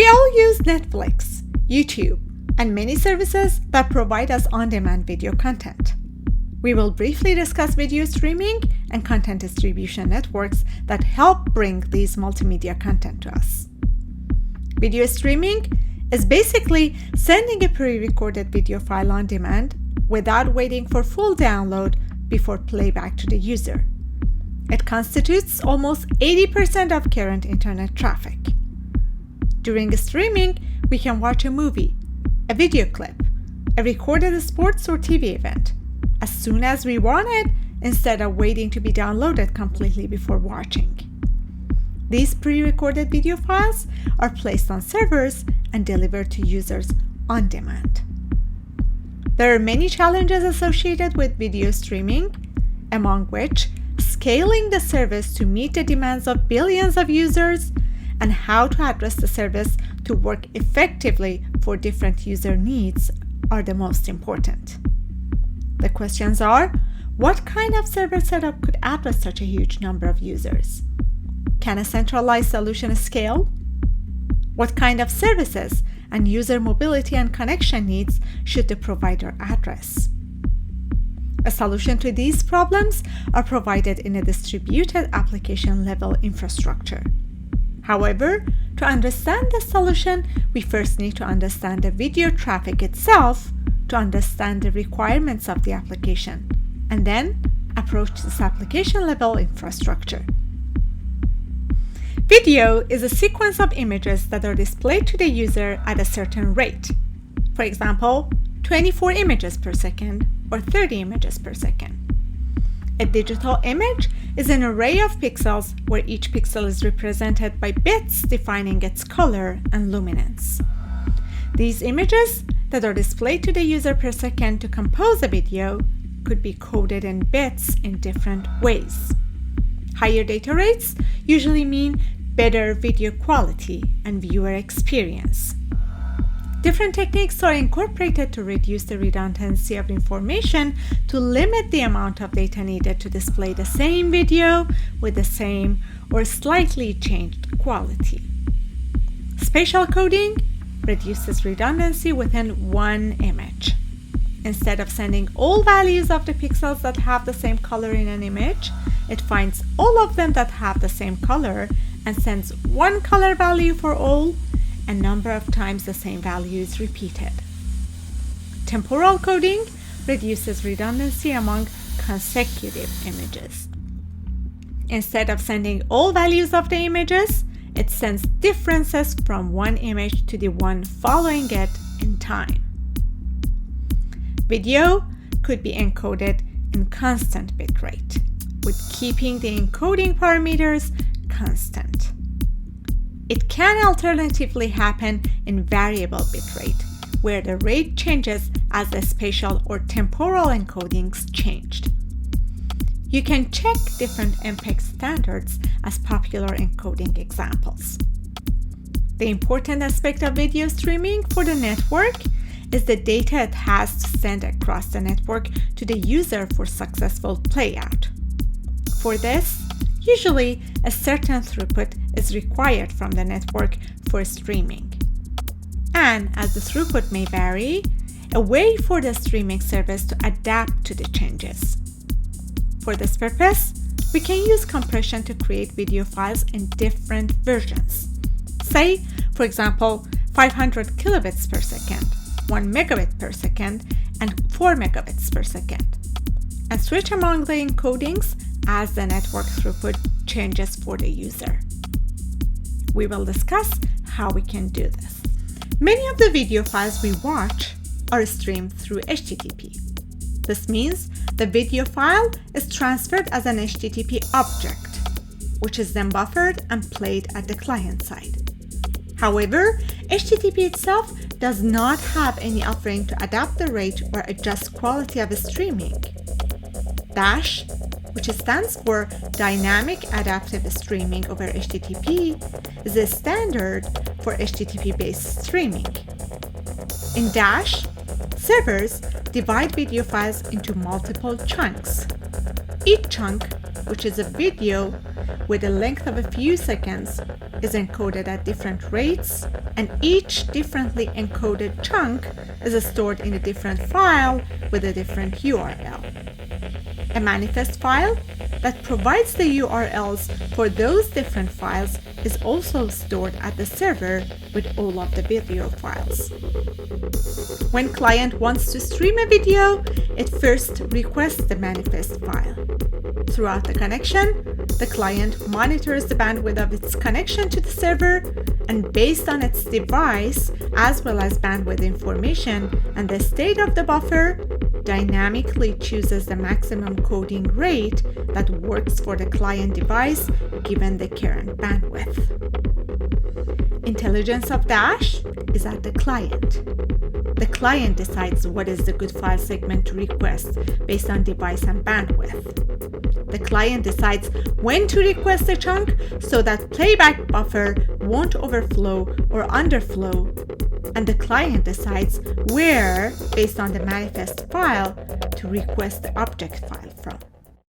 We all use Netflix, YouTube, and many services that provide us on-demand video content. We will briefly discuss video streaming and content distribution networks that help bring these multimedia content to us. Video streaming is basically sending a pre-recorded video file on demand without waiting for full download before playback to the user. It constitutes almost 80% of current internet traffic. During streaming, we can watch a movie, a video clip, a recorded sports or TV event, as soon as we want it, instead of waiting to be downloaded completely before watching. These pre-recorded video files are placed on servers and delivered to users on demand. There are many challenges associated with video streaming, among which scaling the service to meet the demands of billions of users and how to address the service to work effectively for different user needs are the most important. The questions are, what kind of server setup could address such a huge number of users? Can a centralized solution scale? What kind of services and user mobility and connection needs should the provider address? A solution to these problems are provided in a distributed application level infrastructure. However, to understand the solution, we first need to understand the video traffic itself to understand the requirements of the application, and then approach this application level infrastructure. Video is a sequence of images that are displayed to the user at a certain rate. For example, 24 images per second or 30 images per second. A digital image is an array of pixels where each pixel is represented by bits defining its color and luminance. These images that are displayed to the user per second to compose a video could be coded in bits in different ways. Higher data rates usually mean better video quality and viewer experience. Different techniques are incorporated to reduce the redundancy of information to limit the amount of data needed to display the same video with the same or slightly changed quality. Spatial coding reduces redundancy within one image. Instead of sending all values of the pixels that have the same color in an image, it finds all of them that have the same color and sends one color value for all, a number of times the same value is repeated. Temporal coding reduces redundancy among consecutive images. Instead of sending all values of the images, it sends differences from one image to the one following it in time. Video could be encoded in constant bitrate, with keeping the encoding parameters constant. It can alternatively happen in variable bitrate, where the rate changes as the spatial or temporal encodings changed. You can check different MPEG standards as popular encoding examples. The important aspect of video streaming for the network is the data it has to send across the network to the user for successful playout. For this, usually a certain throughput is required from the network for streaming. And as the throughput may vary, a way for the streaming service to adapt to the changes. For this purpose, we can use compression to create video files in different versions. Say, for example, 500 kilobits per second, 1 megabit per second, and 4 megabits per second, and switch among the encodings as the network throughput changes for the user. We will discuss how we can do this. Many of the video files we watch are streamed through HTTP. This means the video file is transferred as an HTTP object, which is then buffered and played at the client side. However, HTTP itself does not have any offering to adapt the rate or adjust quality of streaming. DASH, which stands for Dynamic Adaptive Streaming over HTTP, is a standard for HTTP-based streaming. In DASH, servers divide video files into multiple chunks. Each chunk, which is a video with a length of a few seconds, is encoded at different rates, and each differently encoded chunk is stored in a different file with a different URL. A manifest file that provides the URLs for those different files is also stored at the server with all of the video files. When client wants to stream a video, it first requests the manifest file. Throughout the connection, the client monitors the bandwidth of its connection to the server, and based on its device, as well as bandwidth information and the state of the buffer, dynamically chooses the maximum coding rate that works for the client device given the current bandwidth. Intelligence of Dash is at the client. The client decides what is the good file segment to request based on device and bandwidth. The client decides when to request a chunk so that playback buffer won't overflow or underflow, and the client decides where, based on the manifest file, to request the object file from.